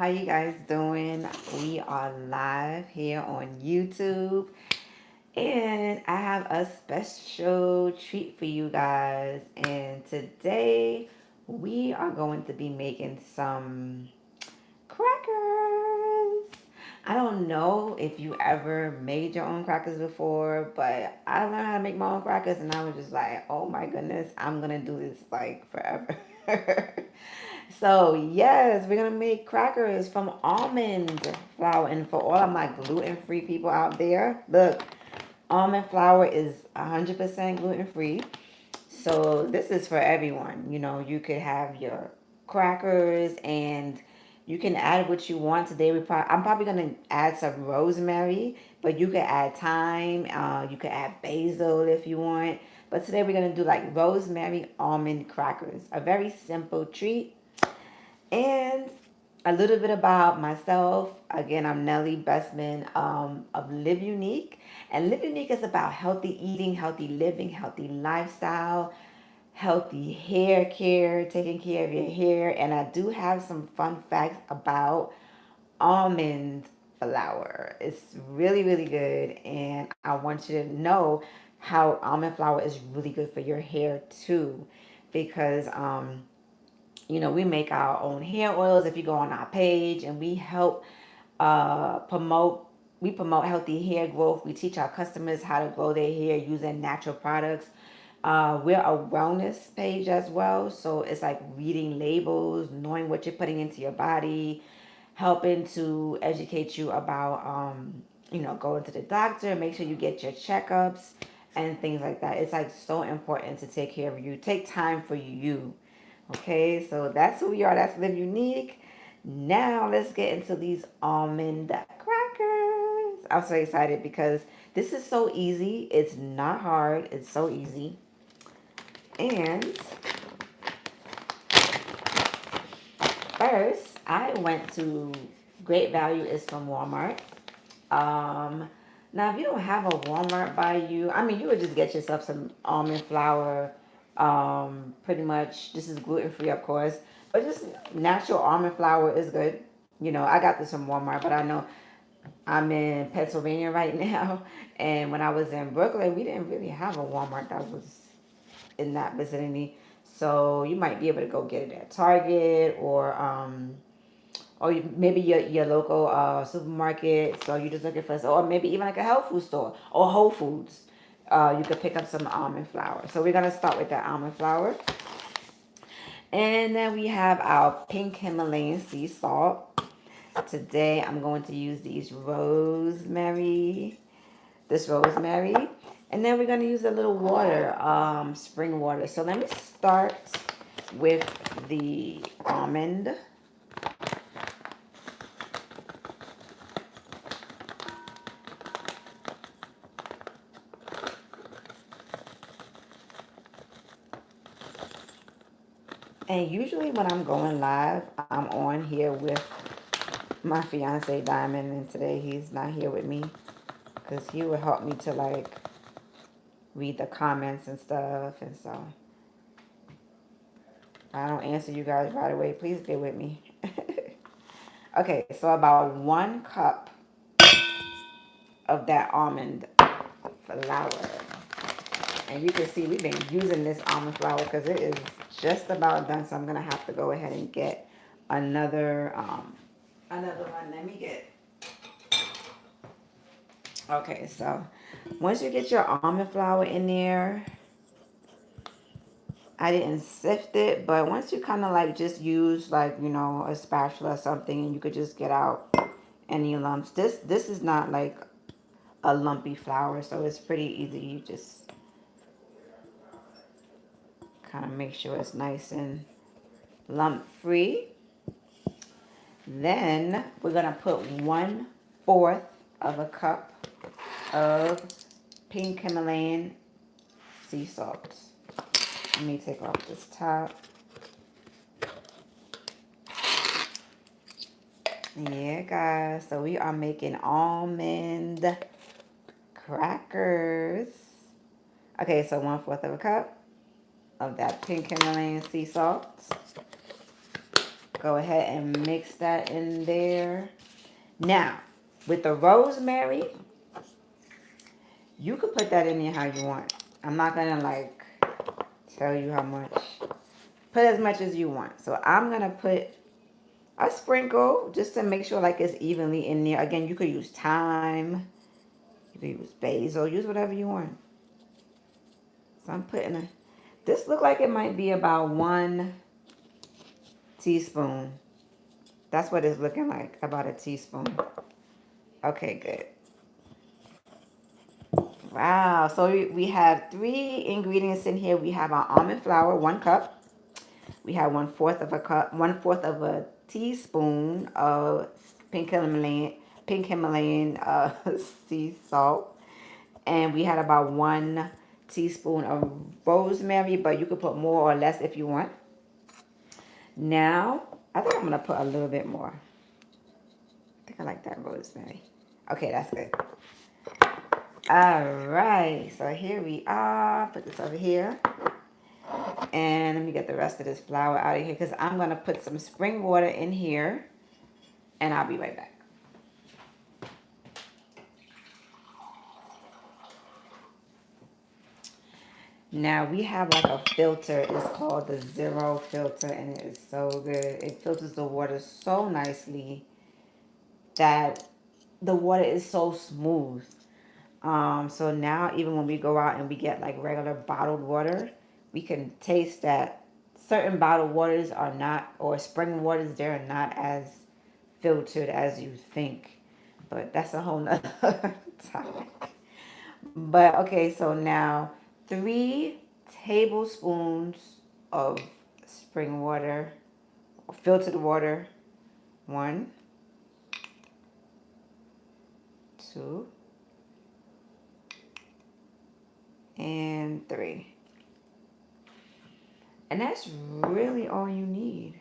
How you guys doing? We are live here on YouTube, and I have a special treat for you guys. And today we are going to be making some crackers. I don't know if you ever made your own crackers before, but I learned how to make my own crackers, and I was just like, oh my goodness, I'm gonna do this like forever. So, yes, we're gonna make crackers from almond flour. And for all of my gluten free people out there, look, almond flour is 100% gluten free. So, this is for everyone. You could have your crackers and you can add what you want. Today, I'm probably gonna add some rosemary, but you could add thyme, you could add basil if you want. But today, we're gonna do like rosemary almond crackers, a very simple treat. And a little bit about myself. Again, I'm Nellie Bestman of Live Unique. And Live Unique is about healthy eating, healthy living, healthy lifestyle, healthy hair care, taking care of your hair. And I do have some fun facts about almond flour. It's really, really good. And I want you to know how almond flour is really good for your hair too. Because we make our own hair oils if you go on our page, and we help promote we promote healthy hair growth. We teach our customers how to grow their hair using natural products. We're a wellness page as well, so it's like reading labels, knowing what you're putting into your body, helping to educate you about going to the doctor, make sure you get your checkups and things like that. It's like so important to take care of you, take time for you. Okay, so that's who we are. That's Live Unique. Now let's get into these almond crackers. I'm so excited because this is so easy. It's not hard. It's so easy. And first, I went to Great Value is from Walmart. Um, Now, if you don't have a Walmart by you, I mean, you would just get yourself some almond flour. Pretty much, this is gluten free, of course, but just natural almond flour is good. I got this from Walmart, but I know I'm in Pennsylvania right now, and when I was in Brooklyn, we didn't really have a Walmart that was in that vicinity. So you might be able to go get it at Target or maybe your local supermarket. So you're just looking for, or maybe even like a health food store or Whole Foods. You could pick up some almond flour. So we're gonna start with the almond flour, and then we have our pink Himalayan sea salt. Today I'm going to use this rosemary, and then we're gonna use a little water, spring water. So let me start with the almond. And usually when I'm going live, I'm on here with my fiance Diamond, and today he's not here with me because he would help me to like read the comments and stuff. And so I don't answer you guys right away. Please bear with me. Okay, so about 1 cup of that almond flour. And you can see we've been using this almond flour because it is just about done. So I'm gonna have to go ahead and get another one. Let me get. Okay, so once you get your almond flour in there, I didn't sift it, but once you kind of like just use like a spatula or something, and you could just get out any lumps. This is not like a lumpy flour, so it's pretty easy. You just kind of make sure it's nice and lump free. Then we're gonna put 1/4 of a cup of pink Himalayan sea salt. Let me take off this top. Yeah, guys. So we are making almond crackers. Okay, so 1/4 of a cup of that pink Himalayan sea salt. Go ahead and mix that in there. Now, with the rosemary, you could put that in there how you want. I'm not gonna like tell you how much. Put as much as you want. So I'm gonna put a sprinkle just to make sure like it's evenly in there. Again, you could use thyme, you could use basil, use whatever you want. So I'm putting a. This look like it might be about 1 teaspoon. That's what it's looking like, about a teaspoon. Okay, good. Wow. So we have 3 ingredients in here. We have our almond flour, 1 cup. We have 1/4 of a cup, 1/4 of a teaspoon of pink Himalayan sea salt, and we had about 1 teaspoon of rosemary, but you could put more or less if you want. Now, I think I'm gonna put a little bit more. I think I like that rosemary. Okay, that's good. All right, so here we are. Put this over here. And let me get the rest of this flour out of here because I'm going to put some spring water in here. And I'll be right back. Now we have like a filter. It's called the Zero filter and it is so good. It filters the water so nicely that the water is so smooth. So now even when we go out and we get like regular bottled water, we can taste that certain bottled waters are not, or spring waters, they're not as filtered as you think. But that's a whole nother topic. But okay, so now 3 tablespoons of spring water, filtered water. 1, 2, and 3. And that's really all you need.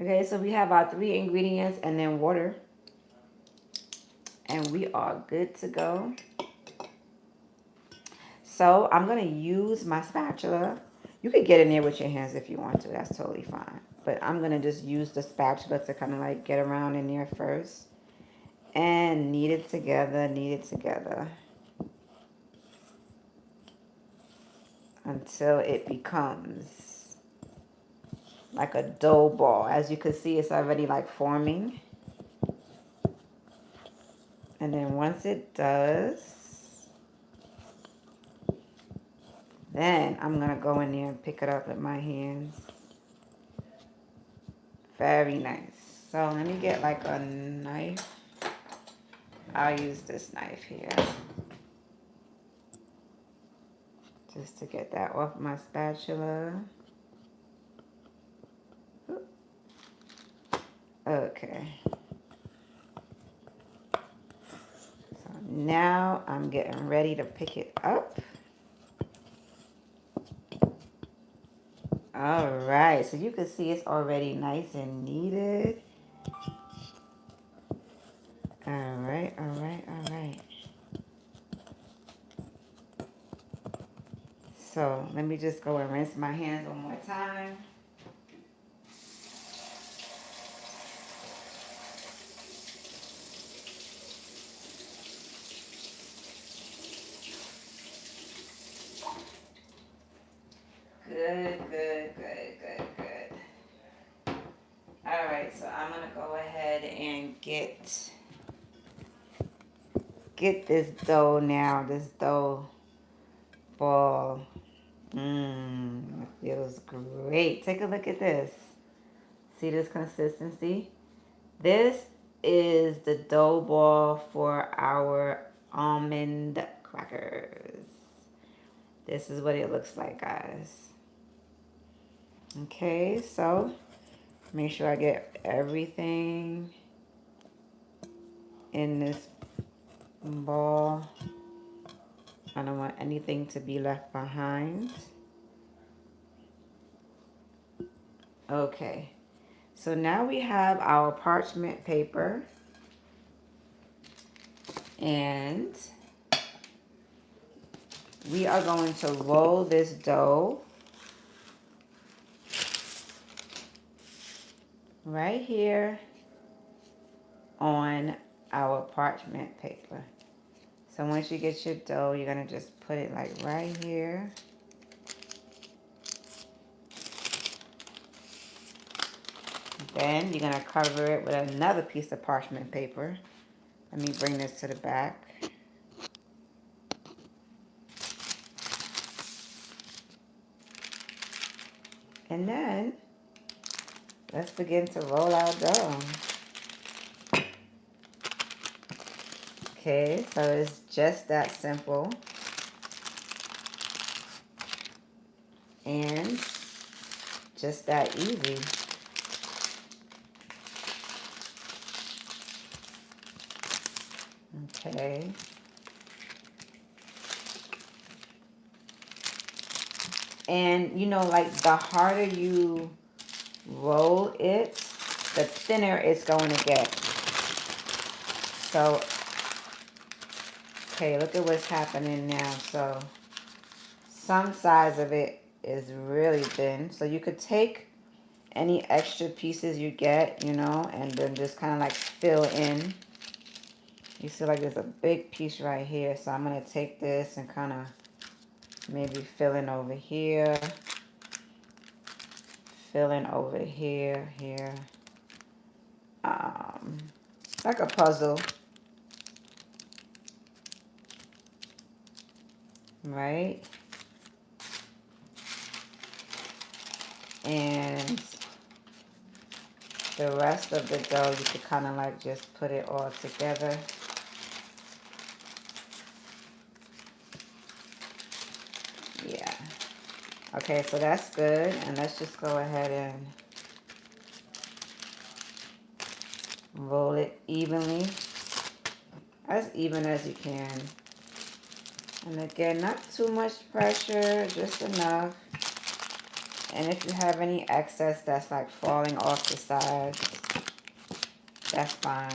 Okay, so we have our 3 ingredients and then water. And we are good to go. So I'm going to use my spatula. You could get in there with your hands if you want to. That's totally fine. But I'm going to just use the spatula to kind of like get around in there first. And knead it together, until it becomes like a dough ball. As you can see, it's already like forming. And then once it does, then I'm going to go in there and pick it up with my hands. Very nice. So let me get like a knife. I'll use this knife here. Just to get that off my spatula. Okay. So now I'm getting ready to pick it up. All right, so you can see it's already nice and kneaded. All right. So let me just go and rinse my hands one more time. Good. All right, so I'm gonna go ahead and get this dough now. This dough ball. It feels great. Take a look at this. See this consistency? This is the dough ball for our almond crackers. This is what it looks like, guys. Okay, so make sure I get everything in this ball. I don't want anything to be left behind. Okay, so now we have our parchment paper. And we are going to roll this dough right here on our parchment paper. So once you get your dough, you're going to just put it like right here. Then you're going to cover it with another piece of parchment paper. Let me bring this to the back. And then let's begin to roll our dough. Okay, so it's just that simple. And just that easy. Okay. And you know, like the harder you roll it, the thinner it's going to get. So, okay, look at what's happening now. So, some size of it is really thin. So you could take any extra pieces you get, you know, and then just kind of like fill in. You see like there's a big piece right here. So I'm going to take this and kind of maybe fill in over here. Fill in over here, here. Like a puzzle. Right? And the rest of the dough, you could kind of like just put it all together. Yeah. Okay, so that's good. And let's just go ahead and roll it evenly. As even as you can. And again, not too much pressure, just enough. And if you have any excess that's like falling off the sides, that's fine.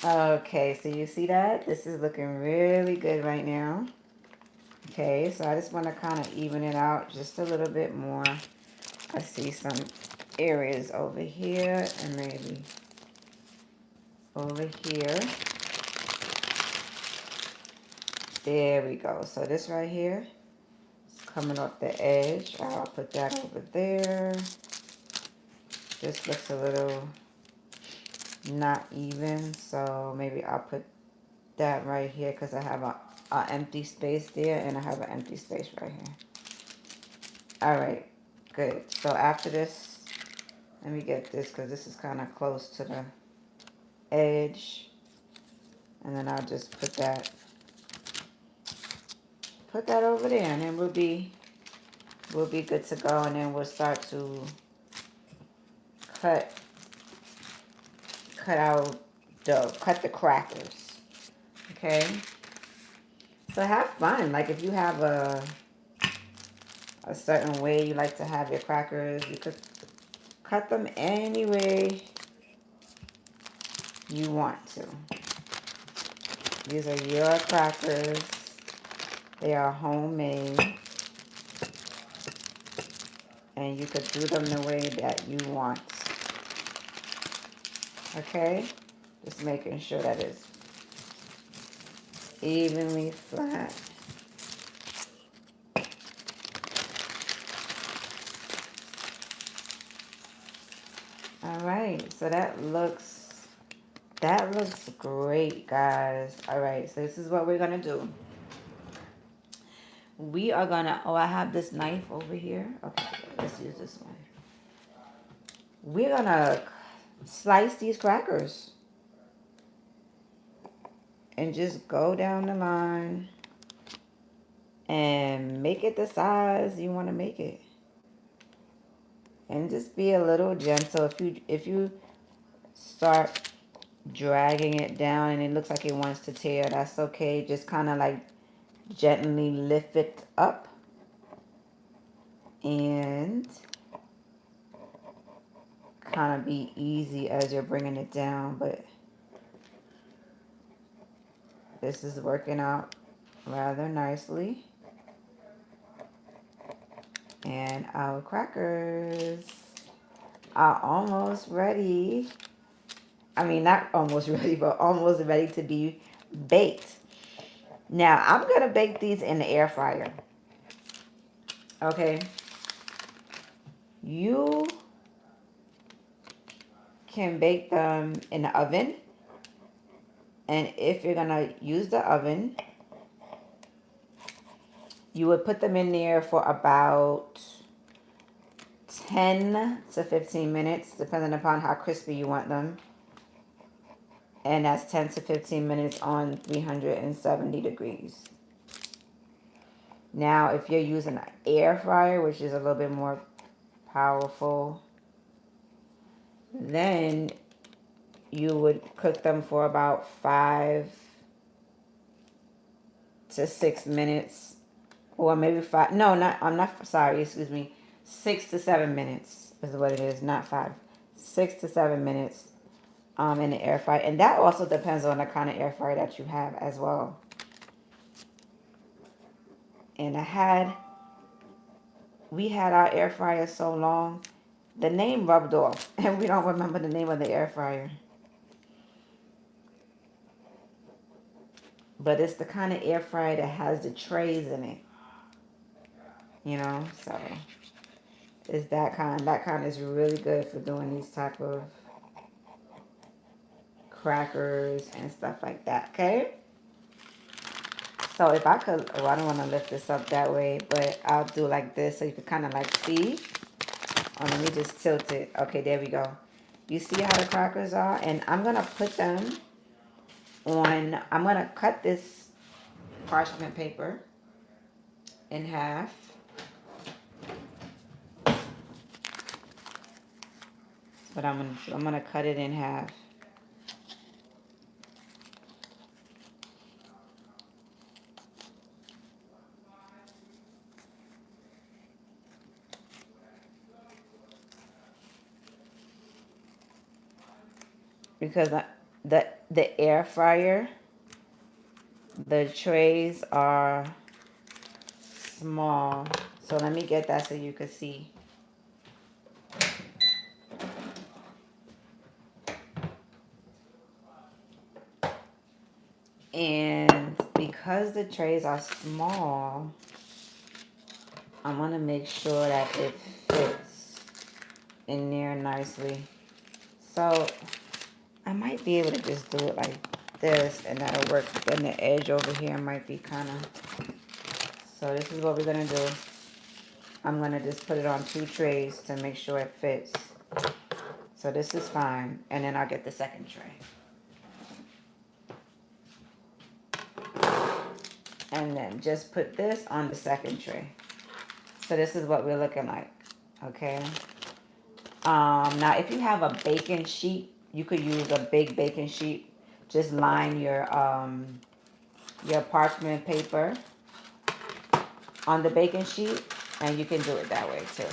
Okay, so you see that? This is looking really good right now. Okay, so I just want to kind of even it out just a little bit more. I see some areas over here and maybe over here. There we go. So this right here is coming off the edge. I'll put that over there. This looks a little not even, so maybe I'll put that right here because I have a empty space there and I have an empty space right here. All right, good. So after this, let me get this because this is kind of close to the edge, and then I'll just put that over there, and then we'll be good to go. And then we'll start to cut out dough, cut the crackers. Okay, so have fun. Like if you have a certain way you like to have your crackers, you could cut them any way you want to. These are your crackers. They are homemade. And you could do them the way that you want. Okay? Just making sure that it's evenly flat. All right, so that looks great, guys. All right, so this is what we're gonna do. We are gonna, oh, I have this knife over here. Okay, let's use this one. We're gonna slice these crackers and just go down the line and make it the size you want to make it. And just be a little gentle. If you start dragging it down and it looks like it wants to tear, that's okay. Just kind of like gently lift it up and kind of be easy as you're bringing it down. But this is working out rather nicely. And our crackers are almost ready. I mean, not almost ready, but almost ready to be baked. Now, I'm going to bake these in the air fryer. Okay. You can bake them in the oven. And if you're going to use the oven, you would put them in there for about 10 to 15 minutes, depending upon how crispy you want them. And that's 10 to 15 minutes on 370 degrees. Now, if you're using an air fryer, which is a little bit more powerful, then you would cook them for about 5 to 6 minutes, or maybe five. No, not. I'm not sorry. Excuse me. 6 to 7 minutes is what it is, not 5. 6 to 7 minutes in the air fryer, and that also depends on the kind of air fryer that you have as well. And we had our air fryer so long, the name rubbed off, and we don't remember the name of the air fryer. But it's the kind of air fryer that has the trays in it, so it's that kind. That kind is really good for doing these type of crackers and stuff like that. Okay. So if I could, I don't want to lift this up that way, but I'll do like this so you can kind of like see. Oh, let me just tilt it. Okay, there we go. You see how the crackers are? And I'm going to put them on, I'm going to cut this parchment paper in half. But I'm gonna cut it in half. Because the air fryer, the trays are small. So let me get that so you can see. And because the trays are small, I want to make sure that it fits in there nicely. So I might be able to just do it like this and that'll work. Then the edge over here might be kind of... So this is what we're going to do. I'm going to just put it on 2 trays to make sure it fits. So this is fine. And then I'll get the second tray. And then just put this on the second tray. So this is what we're looking like. Okay. Now if you have a baking sheet, you could use a big baking sheet. Just line your parchment paper on the baking sheet, and you can do it that way too.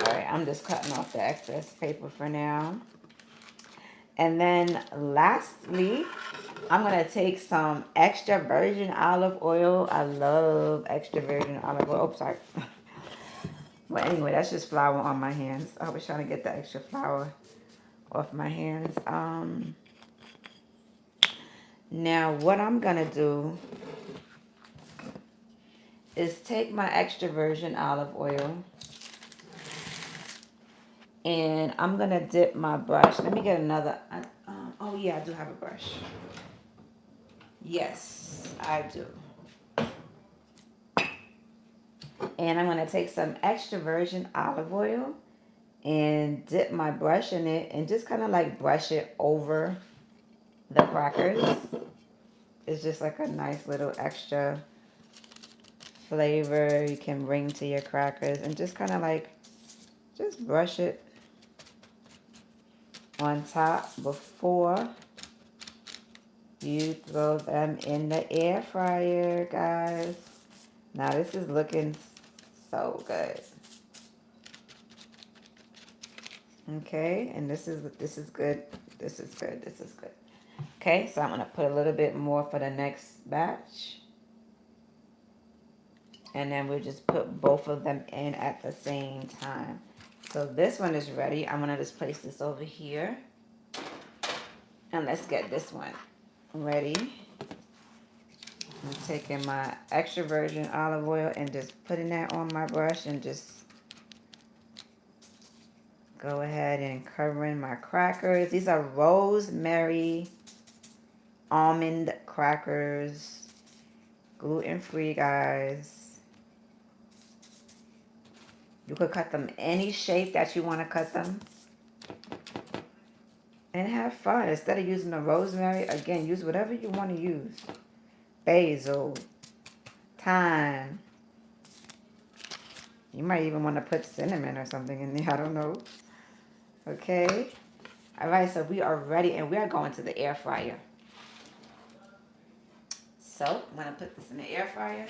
All right, I'm just cutting off the excess paper for now. And then lastly, I'm going to take some extra virgin olive oil. I love extra virgin olive oil. Oh, sorry. But anyway, that's just flour on my hands. I was trying to get the extra flour off my hands. Now, what I'm going to do is take my extra virgin olive oil. And I'm going to dip my brush. Let me get another. Oh, yeah, I do have a brush. Yes, I do. And I'm going to take some extra virgin olive oil and dip my brush in it and just kind of like brush it over the crackers. It's just like a nice little extra flavor you can bring to your crackers, and just kind of like just brush it on top before you throw them in the air fryer, guys. Now this is looking so good. Okay, and this is good. This is good. This is good. Okay, so I'm gonna put a little bit more for the next batch. And then we'll just put both of them in at the same time. So this one is ready. I'm gonna just place this over here. And let's get this one ready. I'm taking my extra virgin olive oil and just putting that on my brush and just go ahead and covering my crackers. These are rosemary almond crackers, gluten-free, guys. You could cut them any shape that you want to cut them and have fun. Instead of using the rosemary, again, use whatever you want to use. Basil, thyme. You might even want to put cinnamon or something in there. I don't know. Okay. All right, so we are ready and we are going to the air fryer. So I'm going to put this in the air fryer.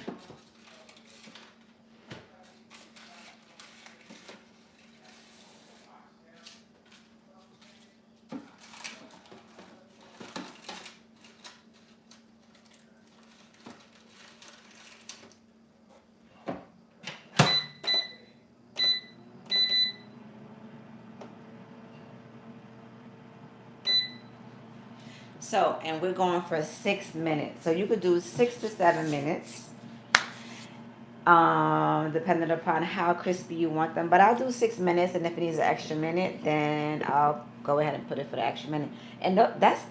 So, and we're going for 6 minutes. So you could do 6 to 7 minutes, depending upon how crispy you want them. But I'll do 6 minutes, and if it needs an extra minute, then I'll go ahead and put it for the extra minute. And that's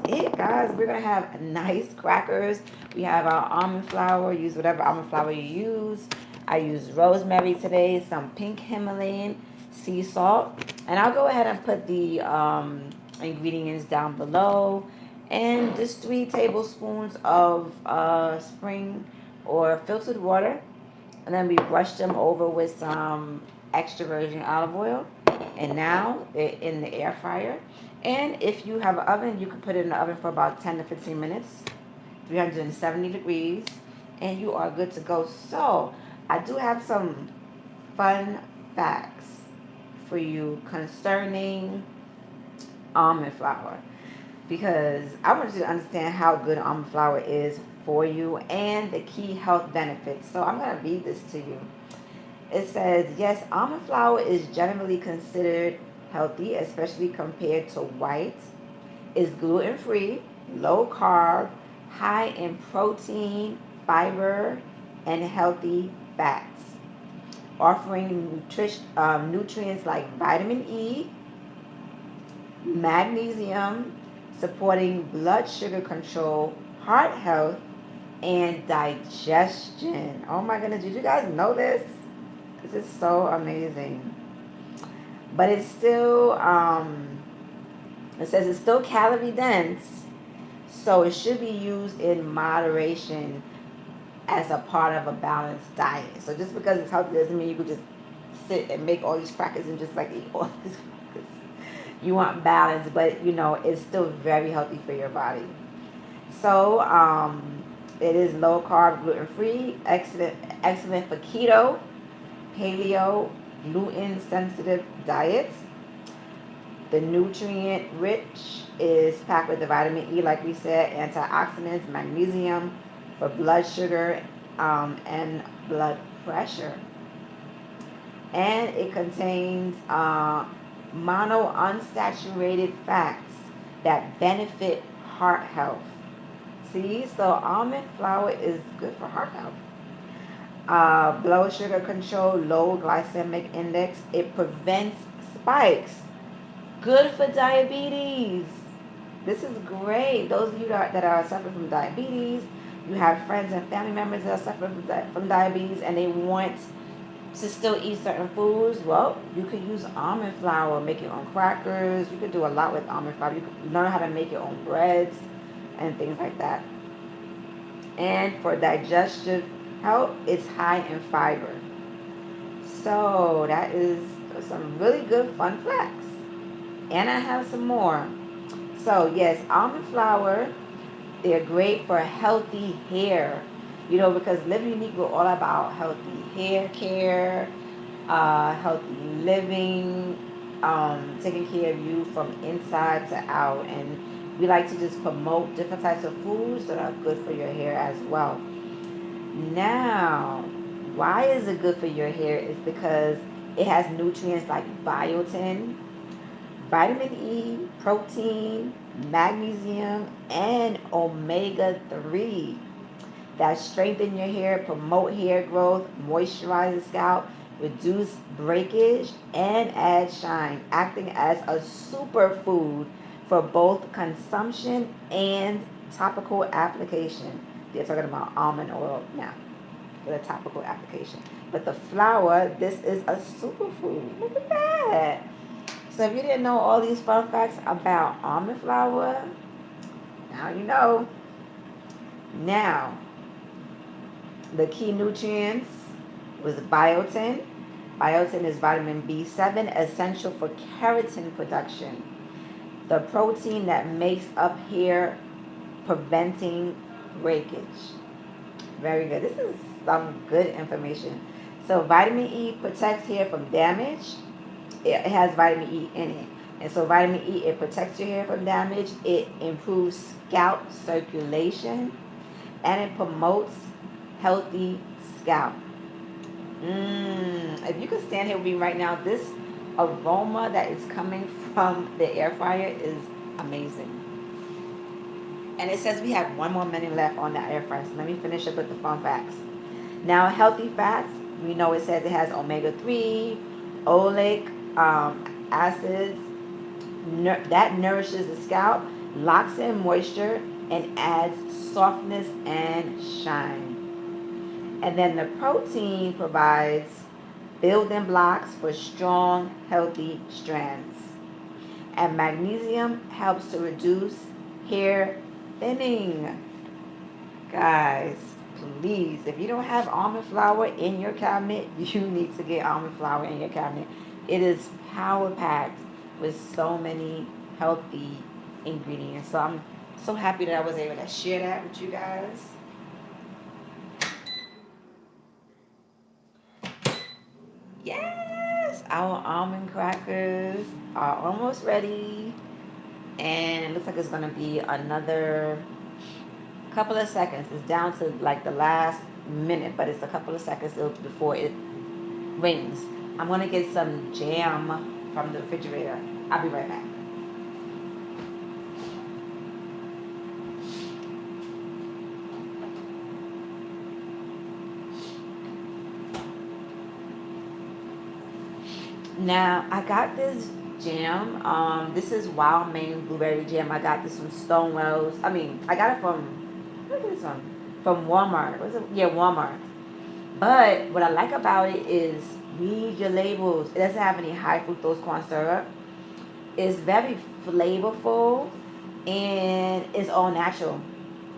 it, guys. We're gonna have nice crackers. We have our almond flour. Use whatever almond flour you use. I use rosemary today, some pink Himalayan sea salt, and I'll go ahead and put the ingredients down below, and just 3 tablespoons of spring or filtered water, and then we brush them over with some extra virgin olive oil, and now they're in the air fryer. And if you have an oven, you can put it in the oven for about 10 to 15 minutes, 370 degrees, and you are good to go. So I do have some fun facts for you concerning almond flour, because I want you to understand how good almond flour is for you and the key health benefits. So I'm going to read this to you. It says, yes, almond flour is generally considered healthy, especially compared to white. It's gluten-free, low carb, high in protein, fiber, and healthy fats, offering nutrients like vitamin E, magnesium, supporting blood sugar control, heart health, and digestion. Oh my goodness, did you guys know this? This is so amazing. But it's still, it says it's still calorie dense, so it should be used in moderation as a part of a balanced diet. So just because it's healthy doesn't mean you could just sit and make all these crackers and just like eat all these crackers. You want balance, but you know, it's still very healthy for your body. So it is low carb, gluten free, excellent for keto, paleo, gluten sensitive diets. The nutrient rich is packed with the vitamin E, like we said, antioxidants, magnesium for blood sugar and blood pressure. And it contains monounsaturated fats that benefit heart health. See, so almond flour is good for heart health. Blood sugar control, low glycemic index. It prevents spikes. Good for diabetes. This is great. Those of you that are suffering from diabetes, you have friends and family members that are suffering from diabetes, and they want to still eat certain foods. Well, you could use almond flour, make your own crackers. You could do a lot with almond flour. You could learn how to make your own breads and things like that. And for digestive health, it's high in fiber. So that is some really good fun facts. And I have some more. So yes, almond flour, they're great for healthy hair. You know, because Living Unique, we're all about healthy hair care, healthy living, taking care of you from inside to out. And we like to just promote different types of foods that are good for your hair as well. Now, why is it good for your hair? Is because it has nutrients like biotin, vitamin E, protein, magnesium, and omega 3 that strengthen your hair, promote hair growth, moisturize the scalp, reduce breakage, and add shine, acting as a superfood for both consumption and topical application. They're talking about almond oil now for the topical application. But the flour, this is a superfood. Look at that. So if you didn't know all these fun facts about almond flour, now you know. Now, the key nutrients was biotin. Biotin is vitamin B7, essential for keratin production. The protein that makes up hair, preventing breakage. Very good. This is some good information. So vitamin E protects hair from damage. It has vitamin E in it. And so vitamin E, it protects your hair from damage. It improves scalp circulation. And it promotes healthy scalp. If you could stand here with me right now, this aroma that is coming from the air fryer is amazing. And it says we have 1 more minute left on that air fryer. So let me finish up with the fun facts. Now, healthy fats, we know it says it has omega 3, oleic acids, that nourishes the scalp, locks in moisture, and adds softness and shine. And then the protein provides building blocks for strong, healthy strands. And magnesium helps to reduce hair thinning. Guys, please, if you don't have almond flour in your cabinet, you need to get almond flour in your cabinet. It is power packed with so many healthy ingredients. So I'm so happy that I was able to share that with you guys. Yes, our almond crackers are almost ready. And it looks like it's going to be another couple of seconds. It's down to like the last minute, but it's a couple of seconds before it rings. I'm going to get some jam from the refrigerator. I'll be right back. Now, I got this jam. This is wild Maine blueberry jam. I got this from Stonewell's. I got it from, look at this one, from Walmart. Was it? Yeah, Walmart. But what I like about it is read your labels. It doesn't have any high fructose corn syrup. It's very flavorful and it's all natural.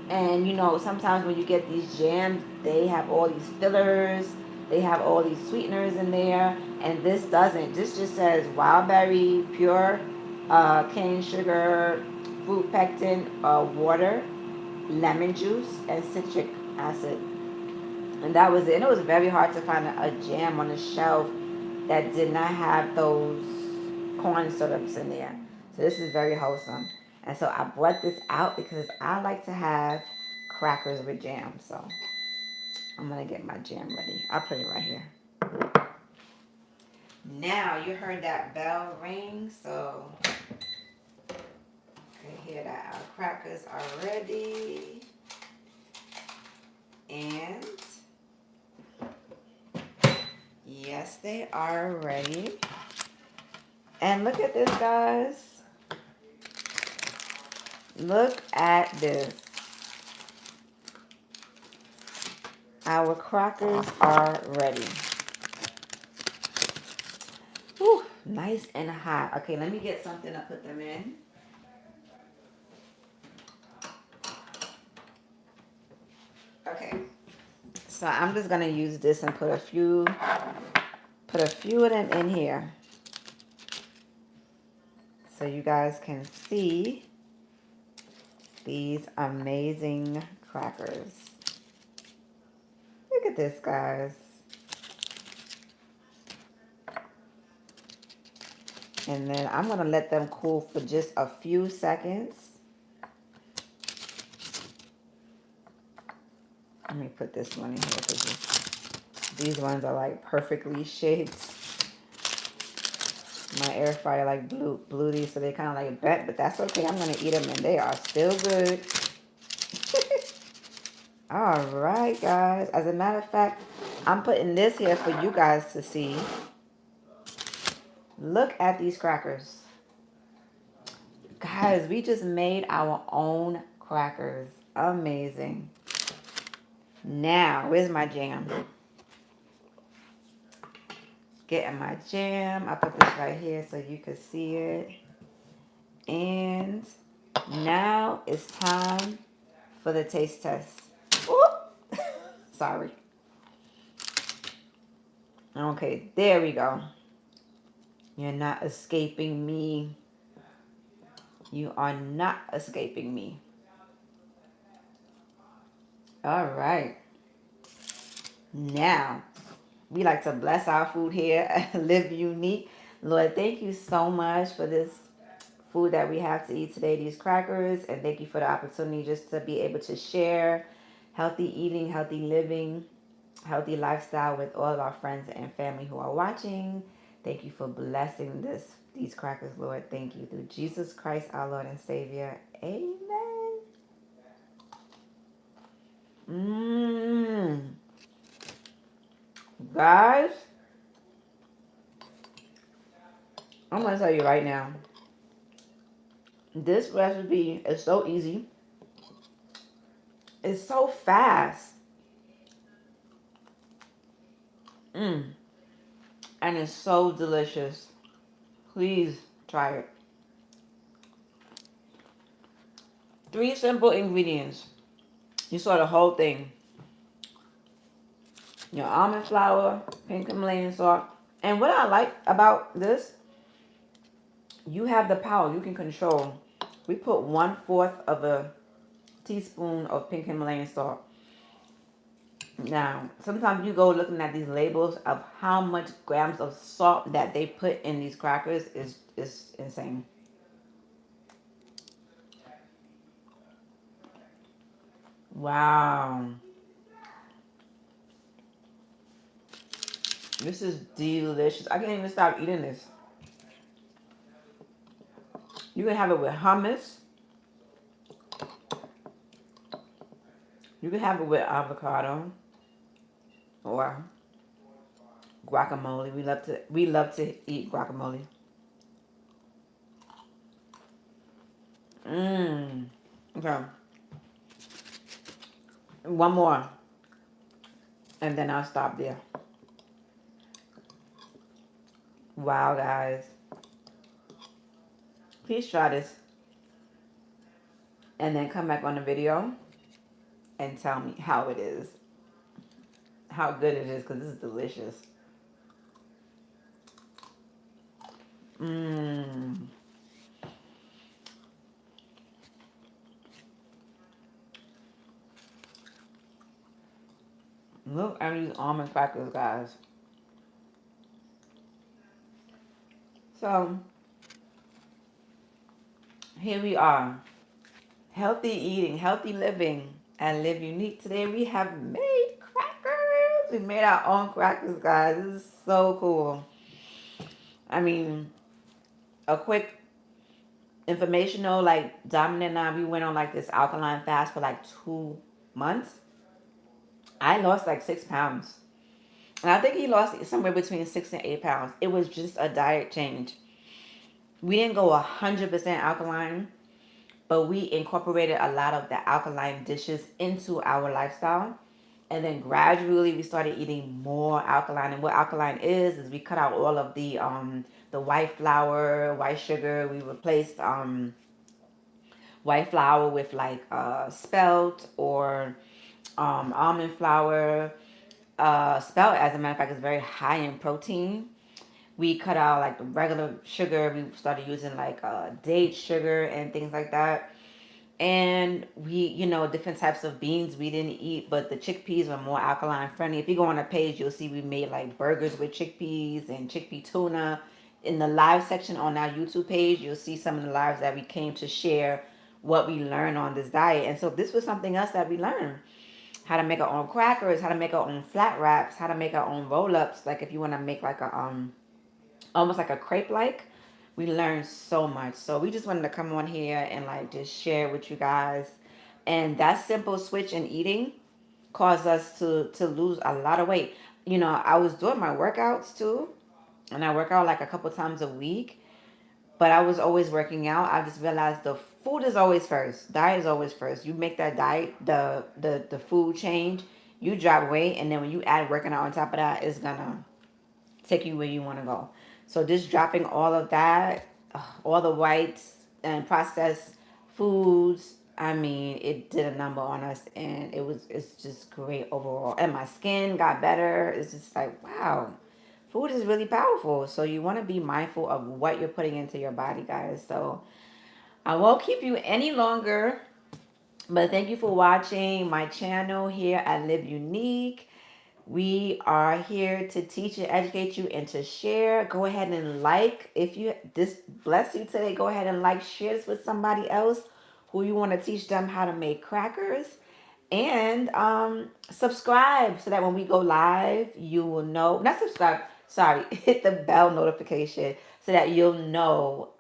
And you know, sometimes when you get these jams, they have all these fillers, they have all these sweeteners in there, and this doesn't. This just says wild berry, pure cane sugar, fruit pectin, water, lemon juice, and citric acid. And that was it. And it was very hard to find a jam on the shelf that did not have those corn syrups in there. So this is very wholesome. And so I brought this out because I like to have crackers with jam. So I'm going to get my jam ready. I'll put it right here. Now you heard that bell ring. So you can hear that our crackers are ready. And yes, they are ready. And look at this, guys. Look at this. Our crackers are ready. Whew, nice and hot. Okay, let me get something to put them in. Okay. So I'm just gonna use this and put a few of them in here. So you guys can see these amazing crackers. Look at this, guys. And then I'm going to let them cool for just a few seconds. Let me put this one in here because these ones are like perfectly shaped. My air fryer like blew these, so they kind of like bent, but that's okay. I'm gonna eat them, and they are still good. All right, guys. As a matter of fact, I'm putting this here for you guys to see. Look at these crackers. Guys, we just made our own crackers. Amazing. Now, where's my jam? Getting my jam. I put this right here so you can see it. And now it's time for the taste test. Ooh. Sorry. Okay, there we go. You're not escaping me. You are not escaping me. All right. Now, we like to bless our food here at Live Unique. Lord, thank you so much for this food that we have to eat today, these crackers. And thank you for the opportunity just to be able to share healthy eating, healthy living, healthy lifestyle with all of our friends and family who are watching. Thank you for blessing these crackers, Lord. Thank you through Jesus Christ, our Lord and Savior. Amen. Mmm. Guys, I'm going to tell you right now, this recipe is so easy. It's so fast. Mmm. And it's so delicious. Please try it. 3 simple ingredients. You saw the whole thing. Your almond flour, pink Himalayan salt. And what I like about this, you have the power. You can control. We put 1/4 of a teaspoon of pink Himalayan salt. Now, sometimes you go looking at these labels of how much grams of salt that they put in these crackers is insane. Wow. This is delicious. I can't even stop eating this. You can have it with hummus. You can have it with avocado or guacamole. We love to eat guacamole. Mmm. Okay. One more. And then I'll stop there. Wow, guys. Please try this. And then come back on the video and tell me how it is. How good it is, because this is delicious. Mmm. Look at these almond crackers, guys. So, here we are. Healthy eating, healthy living, and Live Unique. Today we have made crackers. We made our own crackers, guys. This is so cool. I mean, a quick informational, like Dominic and I, we went on like this alkaline fast for like 2 months. I lost like 6 pounds. And I think he lost somewhere between 6 and 8 pounds. It was just a diet change. We didn't go 100% alkaline, but we incorporated a lot of the alkaline dishes into our lifestyle. And then gradually we started eating more alkaline. And what alkaline is we cut out all of the white flour, white sugar. We replaced white flour with like spelt or almond flour. Spelt, as a matter of fact, is very high in protein. We cut out like the regular sugar. We started using like date sugar and things like that. And we, different types of beans we didn't eat, but the chickpeas were more alkaline friendly. If you go on our page, you'll see we made like burgers with chickpeas and chickpea tuna. In the live section on our YouTube page, you'll see some of the lives that we came to share what we learned on this diet. And so this was something else that we learned. how to make our own crackers, how to make our own flat wraps, how to make our own roll ups. Like if you want to make like a almost like a crepe like. We learned so much. So we just wanted to come on here and like just share with you guys. And that simple switch in eating caused us to lose a lot of weight. You know, I was doing my workouts too, and I work out like a couple times a week, but I was always working out. I just realized the food is always first. Diet is always first. You make that diet, the food change, you drop weight, and then when you add working out on top of that, it's gonna take you where you want to go. So just dropping all of that, all the whites and processed foods. I mean, it did a number on us, and it's just great overall. And my skin got better. It's just like wow, food is really powerful. So you want to be mindful of what you're putting into your body, guys. So I won't keep you any longer. But thank you for watching my channel here at Live Unique. We are here to teach and educate you and to share. Go ahead and like. If you this bless you today, go ahead and like, share this with somebody else who you want to teach them how to make crackers. And subscribe so that when we go live, you will know. Not subscribe, sorry, hit the bell notification so that you'll know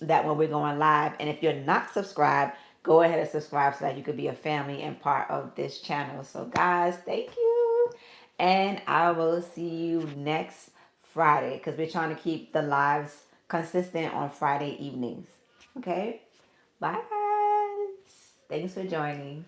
that when we're going live. And if you're not subscribed, go ahead and subscribe so that you could be a family and part of this channel. So, guys, thank you. And I will see you next Friday because we're trying to keep the lives consistent on Friday evenings. Okay? Bye, guys. Thanks for joining.